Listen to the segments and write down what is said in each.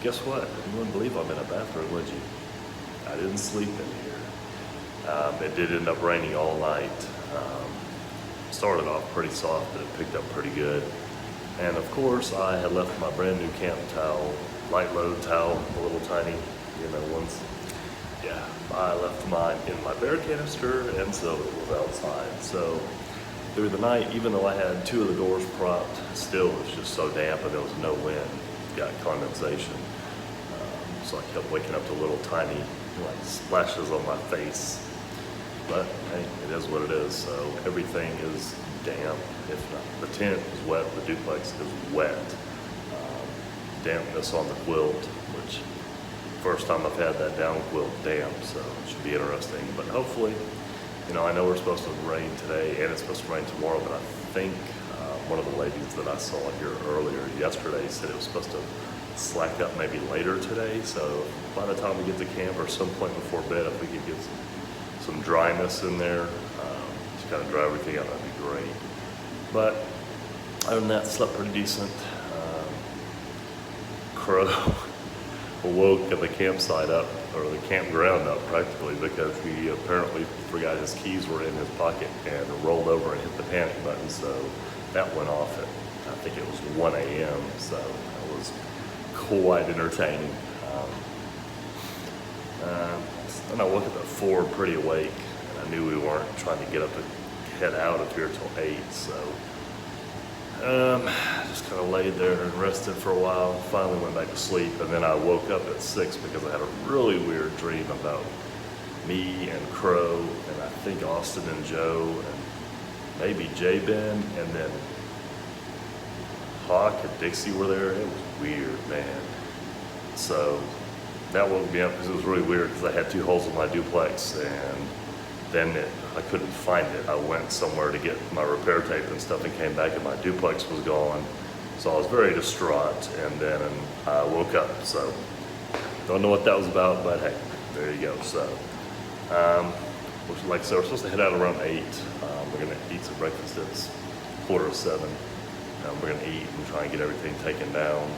guess what? You wouldn't believe I'm in a bathroom, would you? I didn't sleep in here. It did end up raining all night. Started off pretty soft, but it picked up pretty good. And of course, I had left my brand new camp towel, light load towel, the little tiny, ones. Yeah, I left mine in my bear canister, and so it was outside. So through the night, even though I had 2 of the doors propped, still it was just so damp and there was no wind. Got condensation. So I kept waking up to little tiny splashes on my face. But hey, it is what it is. So everything is damp. If not, the tent is wet, the duplex is wet. Dampness on the quilt, which first time I've had that down quilt damp, so it should be interesting. But hopefully, I know we're supposed to rain today and it's supposed to rain tomorrow, but I think one of the ladies that I saw here earlier yesterday said it was supposed to slack up maybe later today. So by the time we get to camp or some point before bed, if we could get some dryness in there, to kind of dry everything out, that'd be great. But other than that, slept pretty decent. Crow woke the campsite up, or the campground up practically, because he apparently forgot his keys were in his pocket and rolled over and hit the panic button. So that went off at, I think it was 1 a.m. So that was quite entertaining. Then I woke up at 4 pretty awake, and I knew we weren't trying to get up and head out of here till 8. So just kind of laid there and rested for a while. Finally went back to sleep, and then I woke up at 6 because I had a really weird dream about me and Crow, and I think Austin and Joe, and maybe J-Ben, and then Hawk and Dixie were there. It was weird, man. So that woke me up because it was really weird, because I had 2 holes in my duplex, and then I couldn't find it. I went somewhere to get my repair tape and stuff and came back and my duplex was gone. So I was very distraught, and then I woke up. So don't know what that was about, but hey, there you go. So like I said, we're supposed to head out around 8. We're gonna eat some breakfast at 6:45. We're gonna eat and try and get everything taken down.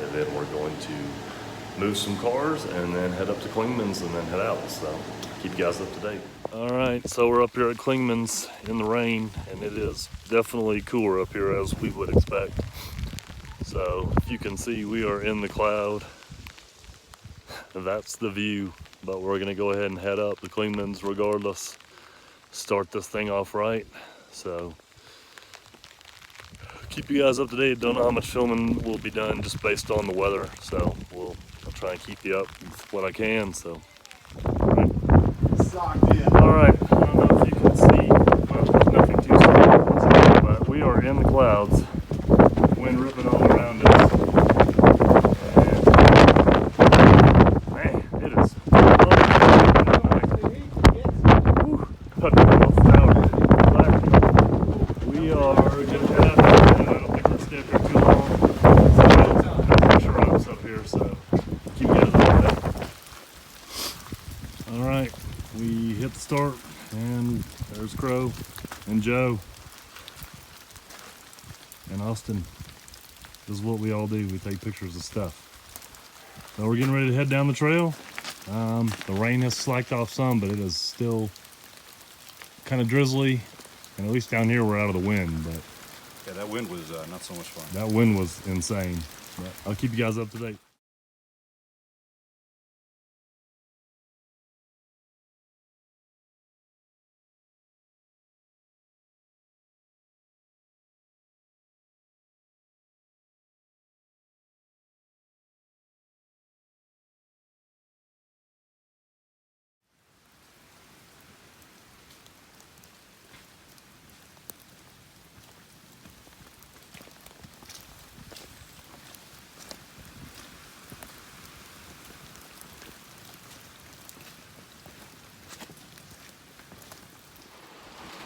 And then we're going to move some cars and then head up to Clingmans and then head out. So keep you guys up to date. All right, so we're up here at Clingmans in the rain, and it is definitely cooler up here as we would expect. So if you can see, we are in the cloud. That's the view, but we're gonna go ahead and head up to Clingmans regardless. Start this thing off right. So keep you guys up to date. Don't know how much filming will be done just based on the weather. So I'll try and keep you up with what I can. So. All right, I don't know if you can see, well, there's nothing too strong, but we are in the clouds, wind ripping all around us, and man, it is we are going to head out here, and I don't think we'll stay up here too long, so no pressure ropes up here, so keep you guys up to date. All right. We hit the start, and there's Crow and Joe and Austin. This is what we all do. We take pictures of stuff. So we're getting ready to head down the trail. The rain has slacked off some, but it is still kind of drizzly. And at least down here, we're out of the wind. But yeah, that wind was not so much fun. That wind was insane. But I'll keep you guys up to date.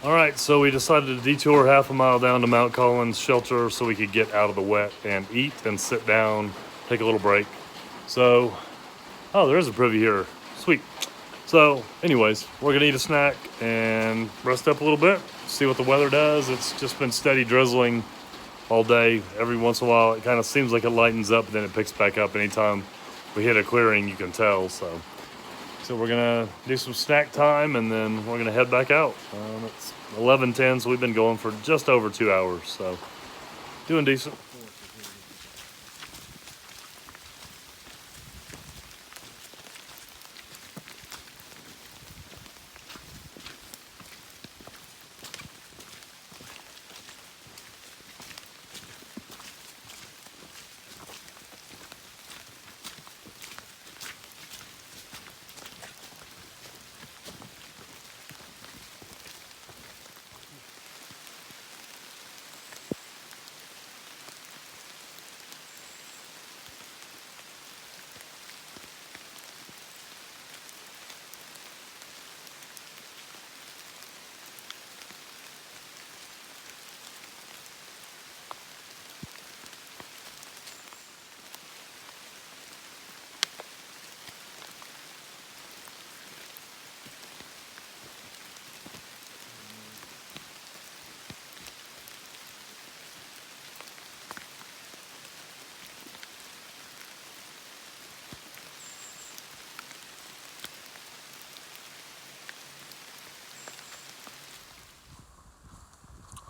All right, so we decided to detour half a mile down to Mount Collins shelter so we could get out of the wet and eat and sit down, take a little break. So, oh, there is a privy here. Sweet. So, anyways, we're gonna eat a snack and rest up a little bit, see what the weather does. It's just been steady drizzling all day. Every once in a while, it kind of seems like it lightens up, and then it picks back up anytime we hit a clearing, you can tell. So we're gonna do some snack time, and then we're gonna head back out. It's 11:10, so we've been going for just over 2 hours. So doing decent.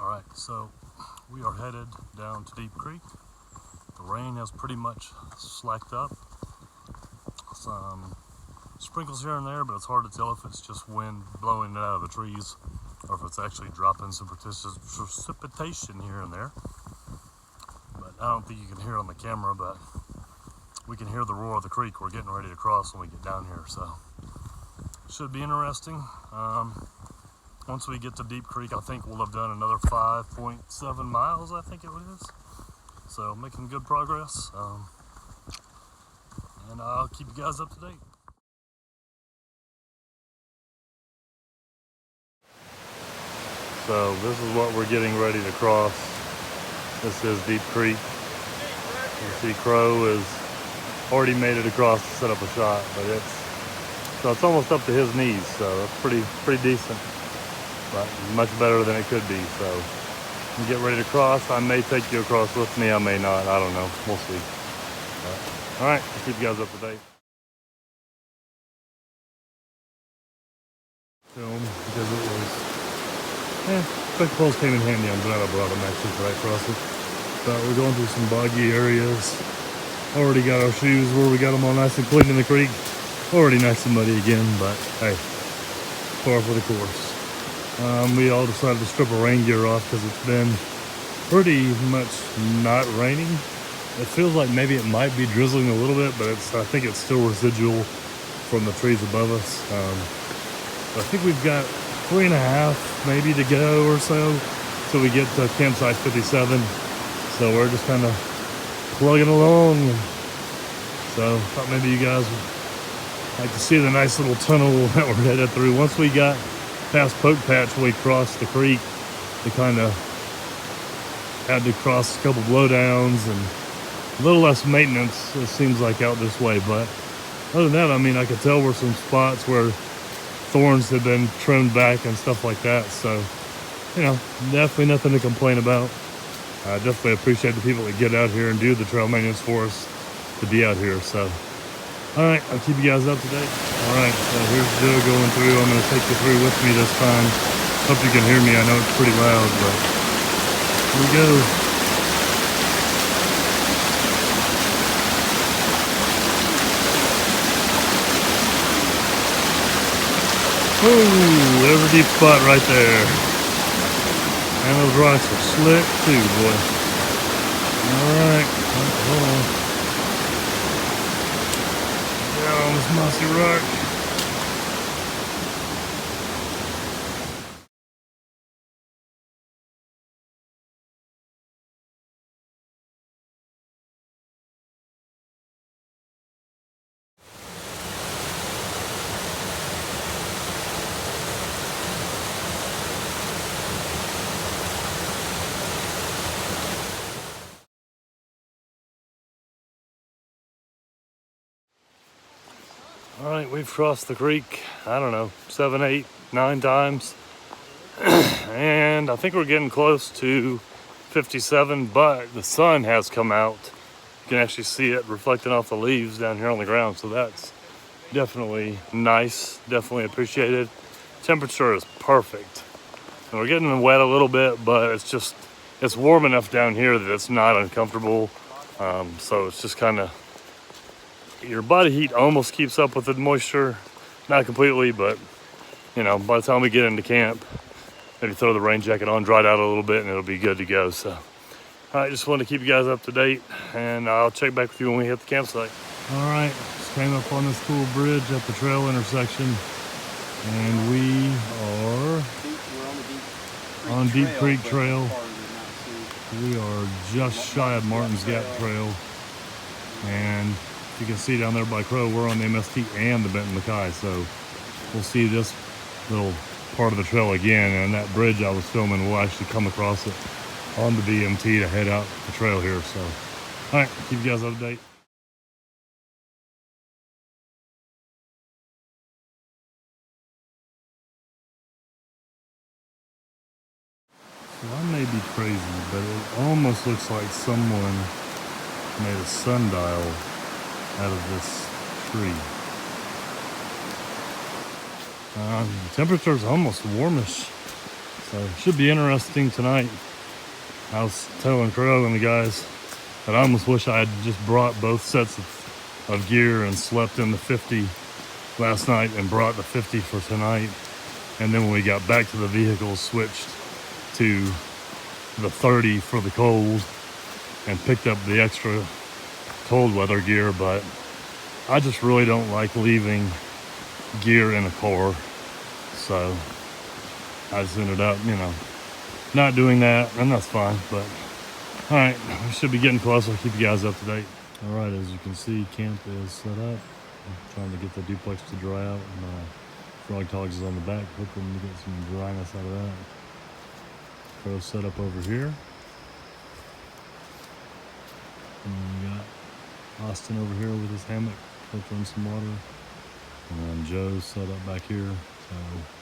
Alright, so we are headed down to Deep Creek. The rain has pretty much slacked up. Some sprinkles here and there, but it's hard to tell if it's just wind blowing it out of the trees or if it's actually dropping some precipitation here and there. But I don't think you can hear it on the camera, but we can hear the roar of the creek we're getting ready to cross when we get down here, so should be interesting. Once we get to Deep Creek, I think we'll have done another 5.7 miles, I think it is. So making good progress. And I'll keep you guys up to date. So this is what we're getting ready to cross. This is Deep Creek. You see Crow has already made it across to set up a shot, but it's almost up to his knees, so that's pretty decent. But much better than it could be. So you get ready to cross. I may take you across with me, I may not. I don't know. We'll see. All right, I'll keep you guys up to date. Film because it was. Spectacles came in handy. I'm glad I brought them actually for that crossing. But we're going through some boggy areas. Already got our shoes where we got them all nice and clean in the creek. Already nice and muddy again, but hey, par for the course. We all decided to strip our rain gear off because it's been pretty much not raining. It feels like maybe it might be drizzling a little bit, but I think it's still residual from the trees above us. I think we've got 3.5 maybe to go or so till we get to campsite 57. So we're just kind of plugging along. So I thought maybe you guys would like to see the nice little tunnel that we're headed through. Once we got past Poke Patch, we crossed the creek. We kind of had to cross a couple blowdowns and a little less maintenance, it seems like, out this way. But other than that, I mean, I could tell were some spots where thorns had been trimmed back and stuff like that. So, you know, definitely nothing to complain about. I definitely appreciate the people that get out here and do the trail maintenance for us to be out here. So, all right, I'll keep you guys up to date. All right, so here's Joe going through. I'm going to take you through with me this time. Hope you can hear me. I know it's pretty loud, but here we go. Oh, there's a deep spot right there. And those rocks are slick too, boy. All right, hold on. Down on this mossy rock. All right, we've crossed the creek, I don't know, 7, 8, 9 times. And I think we're getting close to 57, but the sun has come out. You can actually see it reflecting off the leaves down here on the ground, so that's definitely nice, definitely appreciated. Temperature is perfect. And we're getting wet a little bit, but it's warm enough down here that it's not uncomfortable. So it's just kind of, your body heat almost keeps up with the moisture, not completely, but you know, by the time we get into camp, maybe throw the rain jacket on, dry it out a little bit, and it'll be good to go. So, all right, just wanted to keep you guys up to date, and I'll check back with you when we hit the campsite. All right, just came up on this cool bridge at the trail intersection, and we are on Deep Creek Trail. We are just shy of Martin's Gap Trail, and you can see down there by Crow, we're on the MST and the Benton Mackay, so we'll see this little part of the trail again, and that bridge I was filming, we'll actually come across it on the BMT to head out the trail here. So, all right, keep you guys up to date. Well, I may be crazy, but it almost looks like someone made a sundial out of this tree. The temperature's almost warmish, so it should be interesting tonight. I was telling Crow and the guys that I almost wish I had just brought both sets of gear and slept in the 50 last night and brought the 50 for tonight. And then when we got back to the vehicle, switched to the 30 for the cold and picked up the extra cold weather gear. But I just really don't like leaving gear in a car, so I just ended up, you know, not doing that, and that's fine. But all right, we should be getting close. I'll keep you guys up to date. All right, as you can see, camp is set up. I'm trying to get the duplex to dry out. My frog togs is on the back, hoping to get some dryness out of that. Crow's set up over here, and then we got Austin over here with his hammock, filtering some water. And then Joe's set up back here. So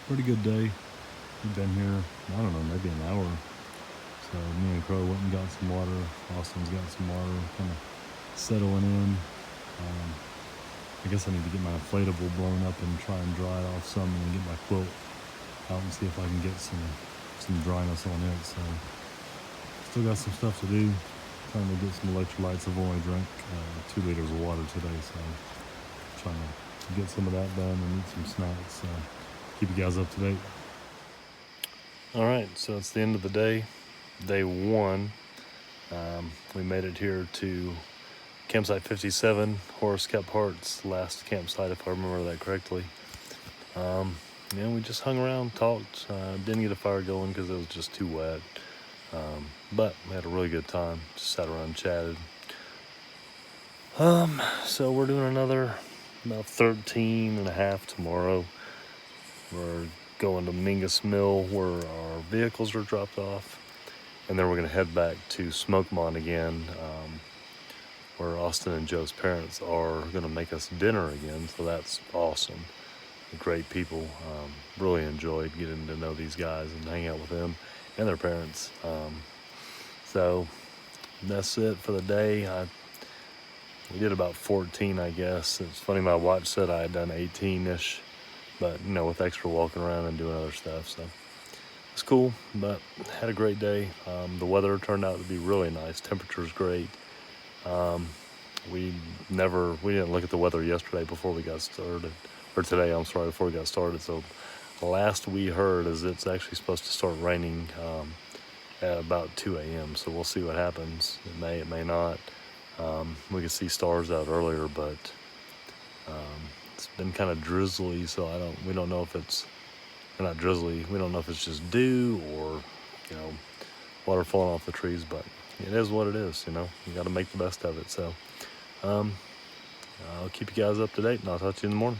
pretty good day. We've been here, I don't know, maybe an hour. So me and Crow went and got some water. Austin's got some water, kind of settling in. I guess I need to get my inflatable blown up and try and dry it off some, and then get my quilt out and see if I can get some dryness on it. So still got some stuff to do. Trying to get some electrolytes. I've only drank 2 liters of water today, so trying to get some of that done and eat some snacks. So keep you guys up to date. All right, so it's the end of the day, day 1. We made it here to campsite 57, Horace Kephardt's last campsite, if I remember that correctly. And we just hung around, talked, didn't get a fire going because it was just too wet. But we had a really good time, just sat around and chatted. So we're doing another about 13 and a half tomorrow. We're going to Mingus Mill where our vehicles are dropped off, and then we're going to head back to Smokemont again, where Austin and Joe's parents are going to make us dinner again, so that's awesome. Great people. Really enjoyed getting to know these guys and hang out with them and their parents. So that's it for the day. We did about 14, I guess. It's funny, my watch said I had done 18-ish, but you know, with extra walking around and doing other stuff. So it's cool, but had a great day. The weather turned out to be really nice. Temperature's great. We didn't look at the weather yesterday before we got started, or today, I'm sorry, before we got started. So last we heard is it's actually supposed to start raining at about 2 a.m. So we'll see what happens. It may not. We could see stars out earlier, but it's been kind of drizzly, so we don't know if it's not drizzly. We don't know if it's just dew or, you know, water falling off the trees, but it is what it is, you know. You got to make the best of it. So I'll keep you guys up to date, and I'll talk to you in the morning.